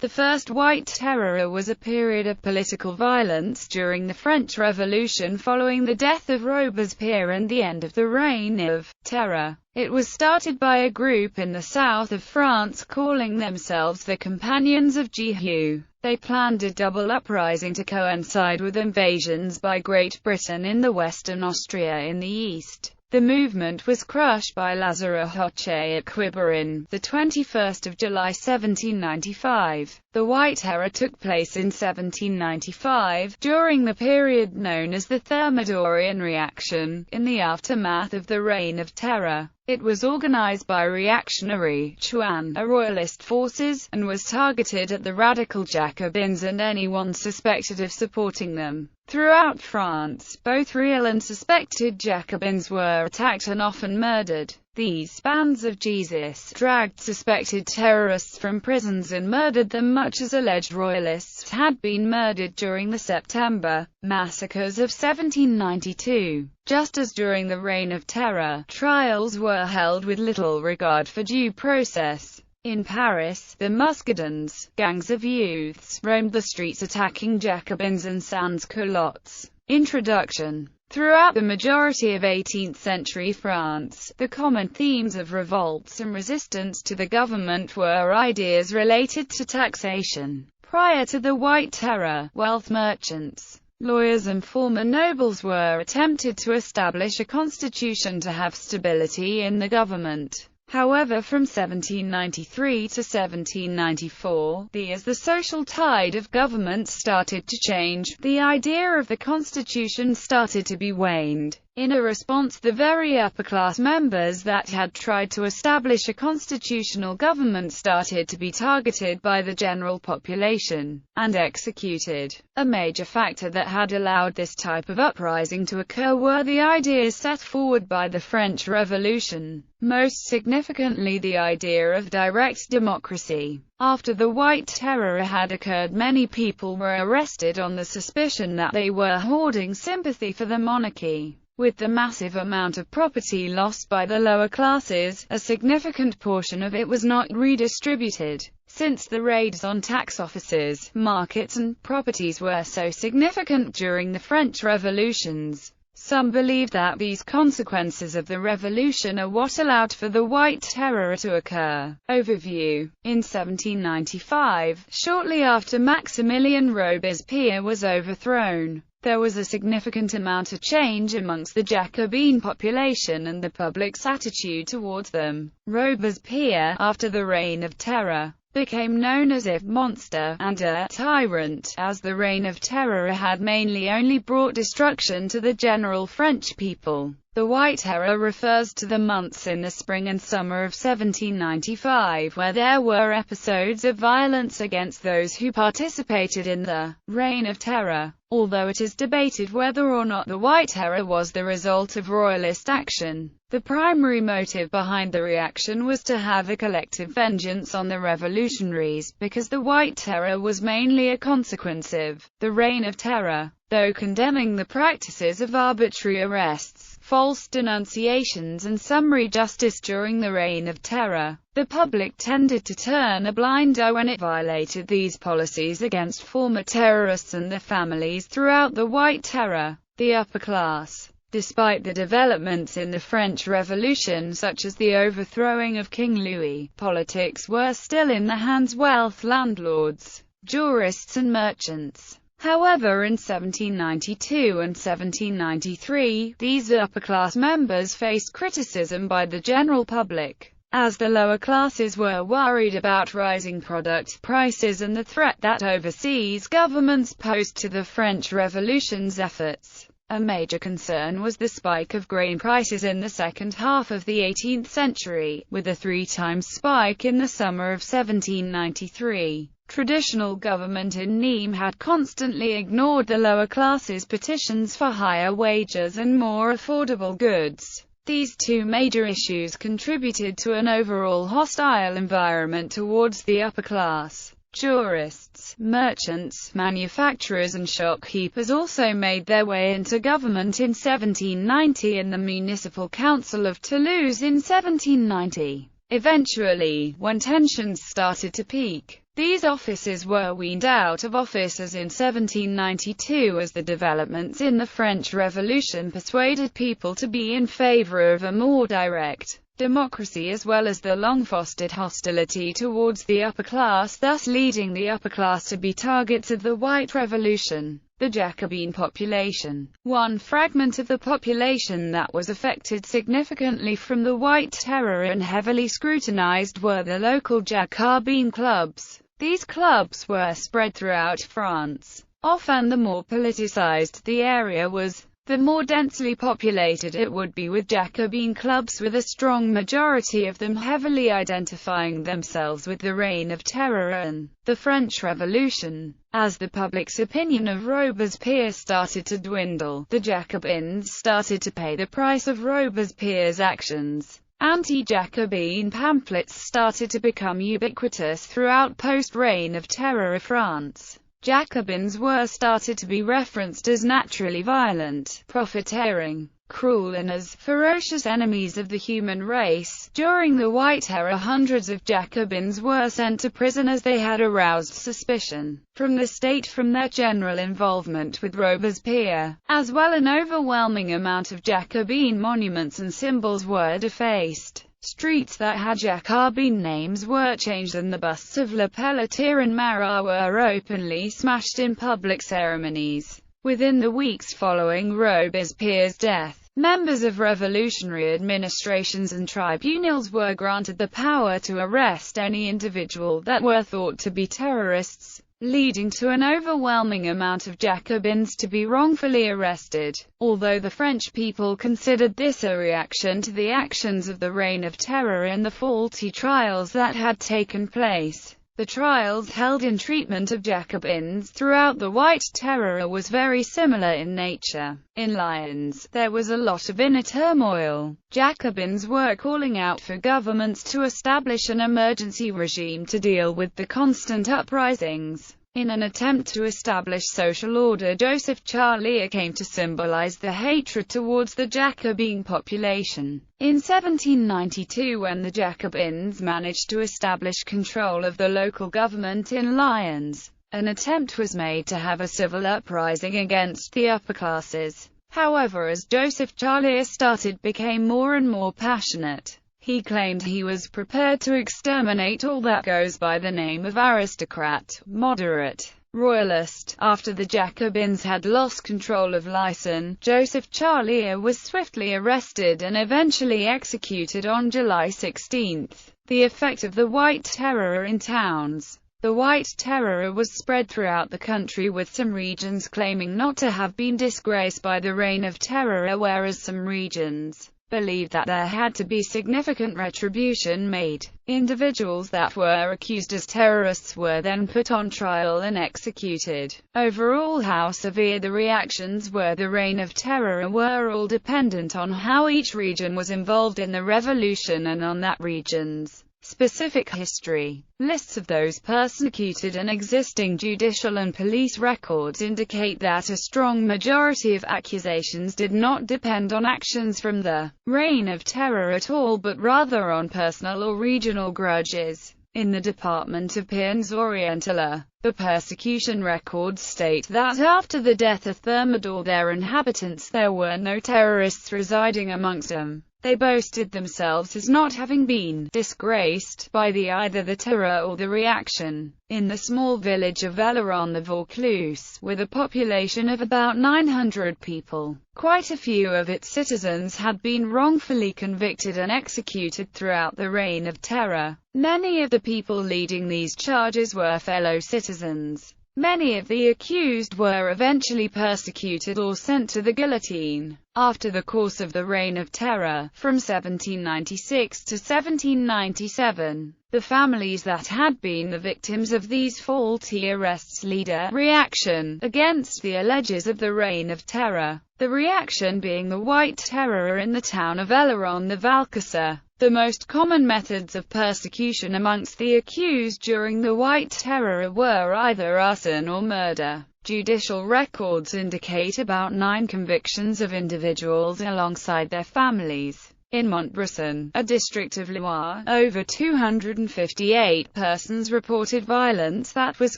The First White Terror was a period of political violence during the French Revolution following the death of Robespierre and the end of the Reign of Terror. It was started by a group in the south of France calling themselves the Companions of Jésus. They planned a double uprising to coincide with invasions by Great Britain in the west and Austria in the east. The movement was crushed by Lazare Hoche at Quiberon, the 21st of July 1795. The White Terror took place in 1795, during the period known as the Thermidorian Reaction, in the aftermath of the Reign of Terror. It was organized by reactionary Chine, royalist forces, and was targeted at the radical Jacobins and anyone suspected of supporting them. Throughout France, both real and suspected Jacobins were attacked and often murdered. These bands of Jesus dragged suspected terrorists from prisons and murdered them, much as alleged royalists had been murdered during the September massacres of 1792. Just as during the Reign of Terror, trials were held with little regard for due process. In Paris, the Muscadins, gangs of youths, roamed the streets attacking Jacobins and sans-culottes. Introduction. Throughout the majority of 18th-century France, the common themes of revolts and resistance to the government were ideas related to taxation. Prior to the White Terror, wealth merchants, lawyers and former nobles were attempted to establish a constitution to have stability in the government. However, from 1793 to 1794, as the social tide of government started to change, the idea of the constitution started to be waned. In a response, the very upper-class members that had tried to establish a constitutional government started to be targeted by the general population, and executed. A major factor that had allowed this type of uprising to occur were the ideas set forward by the French Revolution. Most significantly, the idea of direct democracy. After the White Terror had occurred, many people were arrested on the suspicion that they were hoarding sympathy for the monarchy. With the massive amount of property lost by the lower classes, a significant portion of it was not redistributed. Since the raids on tax offices, markets and properties were so significant during the French revolutions, some believe that these consequences of the revolution are what allowed for the White Terror to occur. Overview. In 1795, shortly after Maximilien Robespierre was overthrown, there was a significant amount of change amongst the Jacobean population and the public's attitude towards them. Robespierre, after the Reign of Terror, became known as a monster and a tyrant, as the Reign of Terror had mainly only brought destruction to the general French people. The White Terror refers to the months in the spring and summer of 1795 where there were episodes of violence against those who participated in the Reign of Terror. Although it is debated whether or not the White Terror was the result of royalist action, the primary motive behind the reaction was to have a collective vengeance on the revolutionaries, because the White Terror was mainly a consequence of the Reign of Terror. Though condemning the practices of arbitrary arrests, false denunciations and summary justice during the Reign of Terror, the public tended to turn a blind eye when it violated these policies against former terrorists and their families. Throughout the White Terror, the upper class, despite the developments in the French Revolution such as the overthrowing of King Louis, politics were still in the hands of wealth landlords, jurists and merchants. However, in 1792 and 1793, these upper-class members faced criticism by the general public, as the lower classes were worried about rising product prices and the threat that overseas governments posed to the French Revolution's efforts. A major concern was the spike of grain prices in the second half of the 18th century, with a 3-time spike in the summer of 1793. Traditional government in Nîmes had constantly ignored the lower classes' petitions for higher wages and more affordable goods. These two major issues contributed to an overall hostile environment towards the upper class. Jurists, merchants, manufacturers and shopkeepers also made their way into government in 1790 and the Municipal Council of Toulouse in 1790. Eventually, when tensions started to peak, These officers were weaned out of office as in 1792 as the developments in the French Revolution persuaded people to be in favor of a more direct democracy, as well as the long-fostered hostility towards the upper class, thus leading the upper class to be targets of the White Revolution. The Jacobean population. One fragment of the population that was affected significantly from the White Terror and heavily scrutinized were the local Jacobean clubs. These clubs were spread throughout France. Often the more politicized the area was, the more densely populated it would be with Jacobean clubs, with a strong majority of them heavily identifying themselves with the Reign of Terror and the French Revolution. As the public's opinion of Robespierre started to dwindle, the Jacobins started to pay the price of Robespierre's actions. Anti-Jacobean pamphlets started to become ubiquitous throughout post-Reign of Terror of France. Jacobins were started to be referenced as naturally violent, profiteering, cruel and as ferocious enemies of the human race. During the White Terror, hundreds of Jacobins were sent to prison as they had aroused suspicion from the state from their general involvement with Robespierre. As well, an overwhelming amount of Jacobean monuments and symbols were defaced. Streets that had Jacobean names were changed and the busts of Le Pelletier and Marat were openly smashed in public ceremonies. Within the weeks following Robespierre's death, members of revolutionary administrations and tribunals were granted the power to arrest any individual that were thought to be terrorists, leading to an overwhelming amount of Jacobins to be wrongfully arrested. Although the French people considered this a reaction to the actions of the Reign of Terror and the faulty trials that had taken place, the trials held in treatment of Jacobins throughout the White Terror was very similar in nature. In Lyons, there was a lot of inner turmoil. Jacobins were calling out for governments to establish an emergency regime to deal with the constant uprisings. In an attempt to establish social order, Joseph Charlier came to symbolize the hatred towards the Jacobean population. In 1792, when the Jacobins managed to establish control of the local government in Lyons, an attempt was made to have a civil uprising against the upper classes. However, as Joseph Charlier became more and more passionate. He claimed he was prepared to exterminate all that goes by the name of aristocrat, moderate, royalist. After the Jacobins had lost control of Lyons, Joseph Charlier was swiftly arrested and eventually executed on July 16. The effect of the White Terror in towns. The White Terror was spread throughout the country, with some regions claiming not to have been disgraced by the Reign of Terror, whereas some regions believed that there had to be significant retribution made. Individuals that were accused as terrorists were then put on trial and executed. Overall, how severe the reactions were the Reign of Terror were all dependent on how each region was involved in the revolution and on that region's specific history. Lists of those persecuted and existing judicial and police records indicate that a strong majority of accusations did not depend on actions from the Reign of Terror at all, but rather on personal or regional grudges. In the department of Pyrénées-Orientales, the persecution records state that after the death of Thermidor, their inhabitants, there were no terrorists residing amongst them. They boasted themselves as not having been disgraced by either the terror or the reaction. In the small village of Velleron-the-Vaucluse, with a population of about 900 people, quite a few of its citizens had been wrongfully convicted and executed throughout the Reign of Terror. Many of the people leading these charges were fellow citizens. Many of the accused were eventually persecuted or sent to the guillotine. After the course of the Reign of Terror, from 1796 to 1797, the families that had been the victims of these faulty arrests led a reaction against the alleges of the Reign of Terror, the reaction being the White Terror in the town of Velleron-the-Vaucluse. The most common methods of persecution amongst the accused during the White Terror were either arson or murder. Judicial records indicate about 9 convictions of individuals alongside their families. In Montbrison, a district of Loire, over 258 persons reported violence that was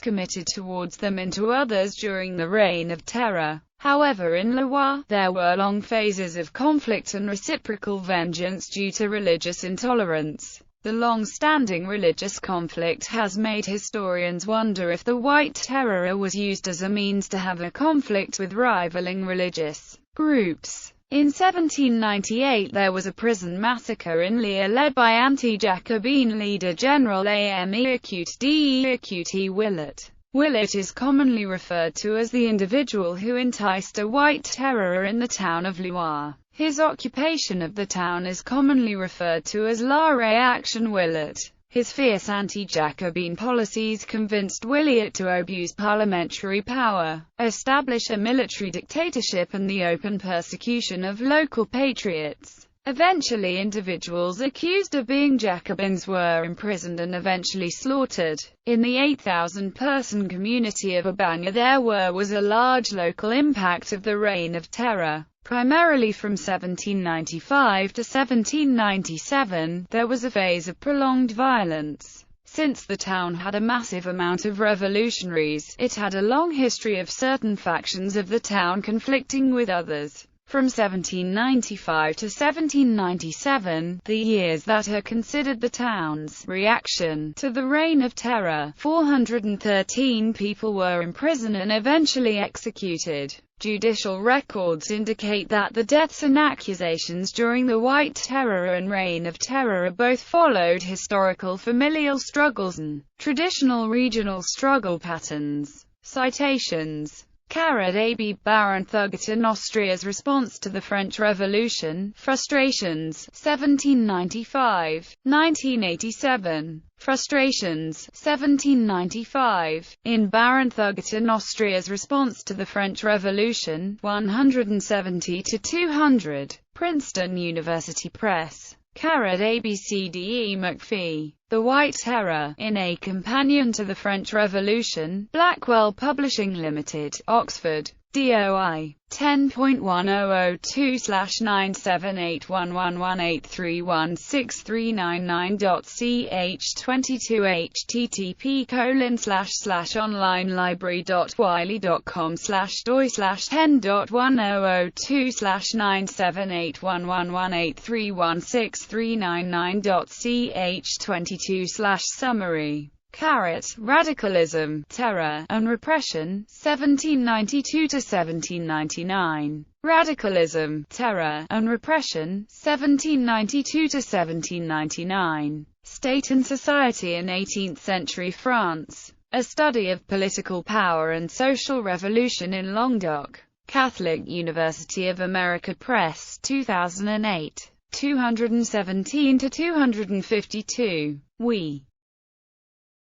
committed towards them and to others during the Reign of Terror. However, in Loire, there were long phases of conflict and reciprocal vengeance due to religious intolerance. The long-standing religious conflict has made historians wonder if the White Terror was used as a means to have a conflict with rivaling religious groups. In 1798 there was a prison massacre in Lille led by anti-Jacobean leader General Ame Acute Willett. Willett is commonly referred to as the individual who enticed a White Terror in the town of Loire. His occupation of the town is commonly referred to as La Réaction Willett. His fierce anti-Jacobean policies convinced Willett to abuse parliamentary power, establish a military dictatorship and the open persecution of local patriots. Eventually individuals accused of being Jacobins were imprisoned and eventually slaughtered. In the 8,000-person community of Aubagne there was a large local impact of the Reign of Terror. Primarily from 1795 to 1797, there was a phase of prolonged violence. Since the town had a massive amount of revolutionaries, it had a long history of certain factions of the town conflicting with others. From 1795 to 1797, the years that are considered the town's reaction to the Reign of Terror, 413 people were imprisoned and eventually executed. Judicial records indicate that the deaths and accusations during the White Terror and Reign of Terror both followed historical familial struggles and traditional regional struggle patterns. Citations. AB Baron Thugaton Austria's response to the French Revolution, Frustrations, 1795, 1987. Frustrations, 1795. In Baron Thugaton Austria's response to the French Revolution, 170-200. Princeton University Press. ABCDE McPhee. The White Terror, in A Companion to the French Revolution, Blackwell Publishing Limited, Oxford, DOI, 10.1002/9781118316399.ch 22 http://onlinelibrary.wiley.com/doi/10.1002/9781118316399.ch 22 Summary. Radicalism, Terror, and Repression, 1792 to 1799. Radicalism, Terror, and Repression, 1792 to 1799. State and Society in 18th-century France. A Study of Political Power and Social Revolution in Languedoc. Catholic University of America Press, 2008. 217 to 252.